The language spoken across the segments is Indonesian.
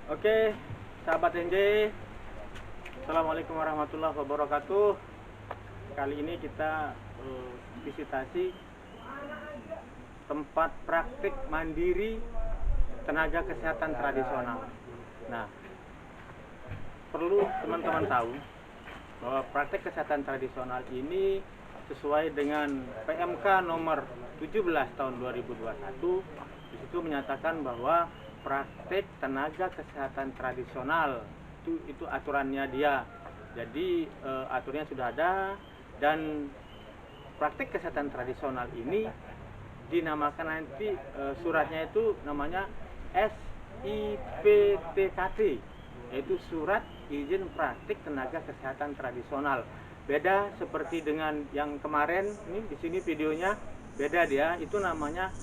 Oke, sahabat NJ, Assalamualaikum warahmatullahi wabarakatuh. Kali ini kita visitasi tempat praktik mandiri tenaga kesehatan tradisional. Nah, perlu teman-teman tahu bahwa praktik kesehatan tradisional ini sesuai dengan PMK nomor 17 tahun 2021. Di situ menyatakan bahwa praktik tenaga kesehatan tradisional itu aturannya dia. Jadi aturannya sudah ada, dan praktik kesehatan tradisional ini dinamakan nanti suratnya itu namanya SIPTKT, yaitu surat izin praktik tenaga kesehatan tradisional. Beda seperti dengan yang kemarin, ini di sini videonya beda dia, itu namanya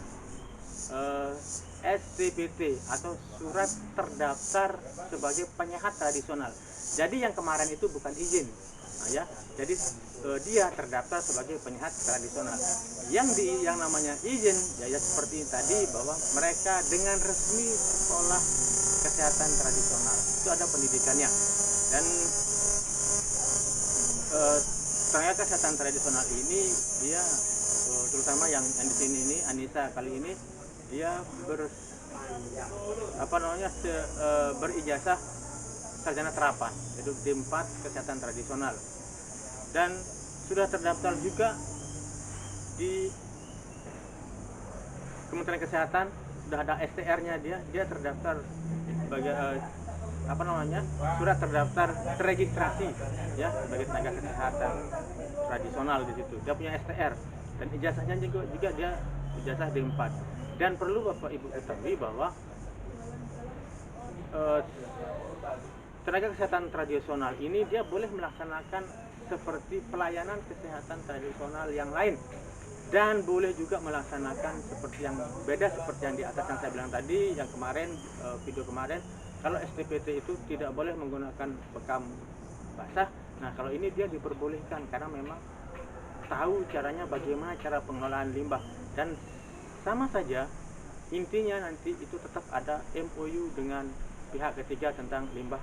STPT atau surat terdaftar sebagai penyehat tradisional. Jadi yang kemarin itu bukan izin, nah, ya. Jadi dia terdaftar sebagai penyehat tradisional. Yang namanya izin ya seperti tadi, bahwa mereka dengan resmi sekolah kesehatan tradisional itu ada pendidikannya. Dan tenaga kesehatan tradisional ini dia terutama yang di sini ini Anissa kali ini dia berijazah sarjana terapan, yaitu D4 kesehatan tradisional, dan sudah terdaftar juga di Kementerian Kesehatan. Sudah ada STR-nya, dia terdaftar sebagai surat terdaftar terregistrasi ya sebagai tenaga kesehatan tradisional. Di situ dia punya STR, dan ijazahnya juga dia ijazah D4. Dan perlu Bapak Ibu ketahui bahwa tenaga kesehatan tradisional ini dia boleh melaksanakan seperti pelayanan kesehatan tradisional yang lain, dan boleh juga melaksanakan seperti yang beda seperti yang di atas yang saya bilang tadi, yang kemarin video kemarin. Kalau STPT itu tidak boleh menggunakan bekam basah. Nah, kalau ini dia diperbolehkan karena memang tahu caranya, bagaimana cara pengelolaan limbah. Dan sama saja, intinya nanti itu tetap ada MOU dengan pihak ketiga tentang limbah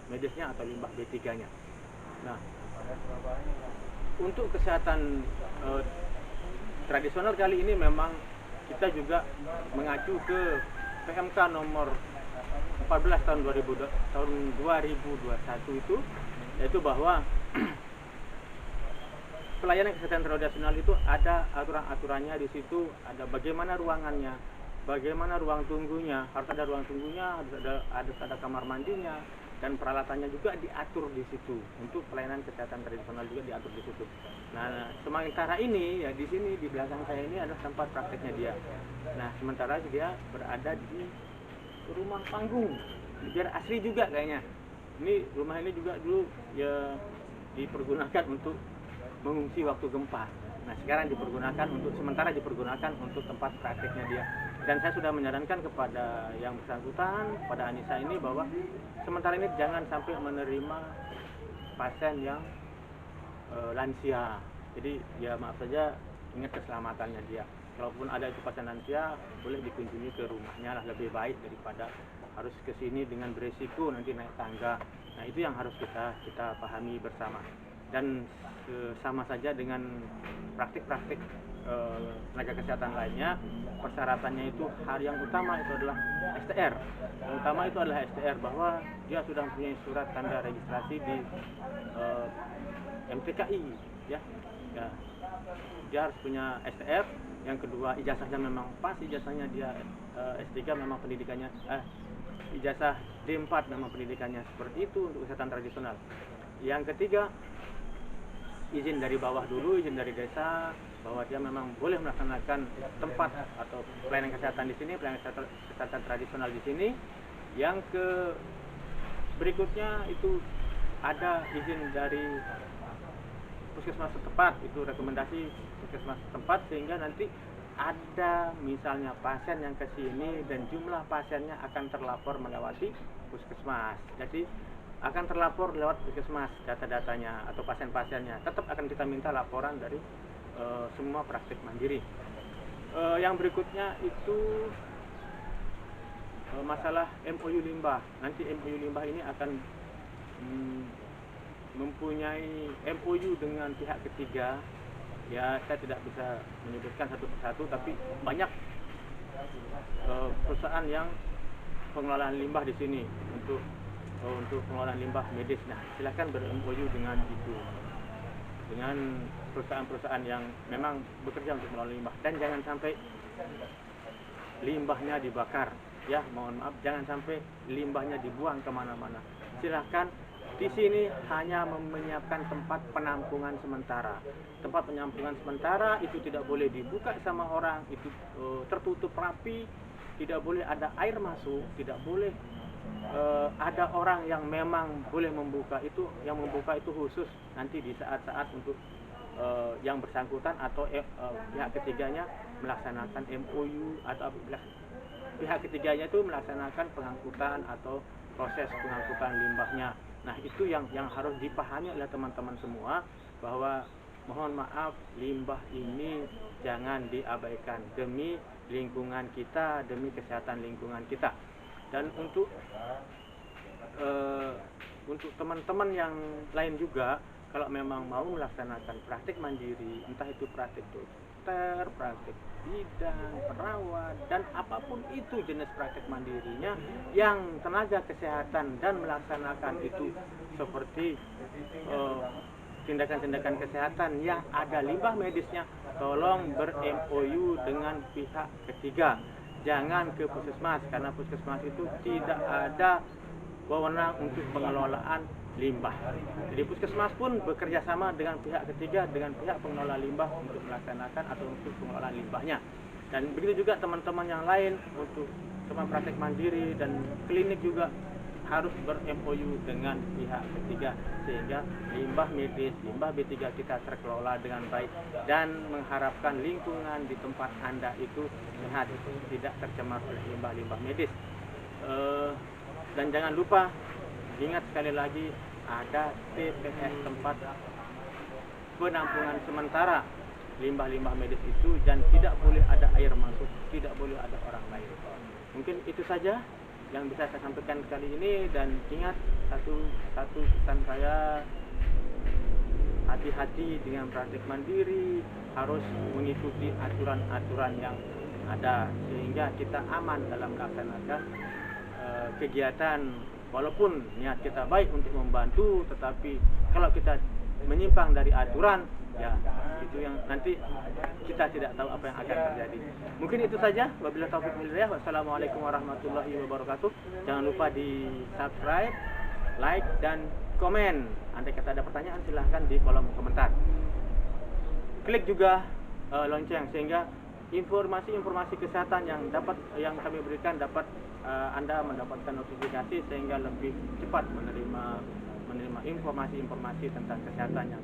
medisnya atau limbah B3-nya. Nah, untuk kesehatan tradisional kali ini memang kita juga mengacu ke PMK nomor 14 tahun 2021 itu, yaitu bahwa pelayanan kesehatan tradisional itu ada aturan-aturannya. Di situ ada bagaimana ruangannya, bagaimana ruang tunggunya, harus ada ruang tunggunya, harus ada kamar mandinya, dan peralatannya juga diatur di situ. Untuk pelayanan kesehatan tradisional juga diatur di situ. Nah, sementara ini ya di sini di belakang saya ini adalah tempat prakteknya dia. Nah, sementara dia berada di rumah panggung, biar asri juga kayaknya. Ini rumah ini juga dulu ya dipergunakan untuk mengungsi waktu gempa. Nah, sekarang sementara dipergunakan untuk tempat prakteknya dia. Dan saya sudah menyarankan kepada yang bersangkutan, pada Anissa ini, bahwa sementara ini jangan sampai menerima pasien yang lansia. Jadi ya maaf saja, ingat keselamatannya dia. Kalaupun ada itu pasien lansia, boleh dikunjungi ke rumahnya lah, lebih baik daripada harus ke sini dengan beresiko nanti naik tangga. Nah, itu yang harus kita pahami bersama. Dan sama saja dengan praktik-praktik tenaga kesehatan lainnya, persyaratannya itu hal yang utama itu adalah STR. Yang utama itu adalah STR, bahwa dia sudah mempunyai surat tanda registrasi di MTKI ya. Dia harus punya STR. Yang kedua, ijazahnya memang pas, ijazahnya dia S3 memang pendidikannya ijazah D4 memang pendidikannya seperti itu untuk kesehatan tradisional. Yang ketiga, izin dari bawah dulu, izin dari desa, bahwa dia memang boleh melaksanakan tempat atau pelayanan kesehatan di sini, pelayanan kesehatan tradisional di sini. Yang berikutnya itu ada izin dari puskesmas setempat, itu rekomendasi puskesmas setempat, sehingga nanti ada misalnya pasien yang ke sini dan jumlah pasiennya akan terlapor melewati puskesmas. Jadi akan terlapor lewat puskesmas data-datanya atau pasien-pasiennya. Tetap akan kita minta laporan dari semua praktik mandiri. Yang berikutnya itu masalah MOU limbah. Nanti MOU limbah ini akan mempunyai MOU dengan pihak ketiga. Ya, saya tidak bisa menyebutkan satu persatu, tapi banyak perusahaan yang pengelolaan limbah di sini untuk pengelolaan limbah medis. Nah, silakan ber-MOU dengan itu, dengan perusahaan-perusahaan yang memang bekerja untuk mengelola limbah. Dan jangan sampai limbahnya dibakar, ya, mohon maaf, jangan sampai limbahnya dibuang kemana-mana. Silahkan, di sini hanya menyiapkan tempat penampungan sementara. Tempat penampungan sementara itu tidak boleh dibuka sama orang, itu tertutup rapi, tidak boleh ada air masuk, tidak boleh ada orang yang memang boleh membuka itu. Yang membuka itu khusus nanti di saat-saat untuk yang bersangkutan atau pihak ketiganya melaksanakan MOU, atau pihak ketiganya itu melaksanakan pengangkutan atau proses pengangkutan limbahnya. Nah, itu yang harus dipahami oleh teman-teman semua, bahwa mohon maaf, limbah ini jangan diabaikan demi lingkungan kita, demi kesehatan lingkungan kita. Dan untuk teman-teman yang lain juga, kalau memang mau melaksanakan praktik mandiri, entah itu praktik dokter, praktik bidan, perawat, dan apapun itu jenis praktik mandirinya yang tenaga kesehatan dan melaksanakan itu seperti tindakan-tindakan kesehatan yang ada limbah medisnya, tolong ber-MOU dengan pihak ketiga. Jangan ke puskesmas, karena puskesmas itu tidak ada wewenang untuk pengelolaan limbah. Jadi puskesmas pun bekerja sama dengan pihak ketiga, dengan pihak pengelola limbah untuk melaksanakan atau untuk pengelolaan limbahnya. Dan begitu juga teman-teman yang lain, untuk teman praktek mandiri dan klinik juga harus ber-MOU dengan pihak ketiga, sehingga limbah medis, limbah B3 kita terkelola dengan baik, dan mengharapkan lingkungan di tempat Anda itu sehat, tidak tercemar oleh limbah-limbah medis. Dan jangan lupa, ingat sekali lagi, ada TPS, tempat penampungan sementara limbah-limbah medis itu, dan tidak boleh ada air masuk, tidak boleh ada orang lain. Mungkin itu saja yang bisa saya sampaikan kali ini. Dan ingat, satu pesan saya, hati-hati dengan praktik mandiri, harus mengikuti aturan-aturan yang ada, sehingga kita aman dalam melaksanakan kegiatan. Walaupun niat kita baik untuk membantu, tetapi kalau kita menyimpang dari aturan, ya itu yang nanti kita tidak tahu apa yang akan terjadi. Mungkin itu saja. Wabillahi taufiq wal hidayah. Wassalamualaikum warahmatullahi wabarakatuh. Jangan lupa di subscribe, like, dan komen. Andai kata ada pertanyaan, silahkan di kolom komentar. Klik juga lonceng, sehingga informasi-informasi kesehatan yang kami berikan dapat Anda mendapatkan notifikasi, sehingga lebih cepat menerima informasi-informasi tentang kesehatan yang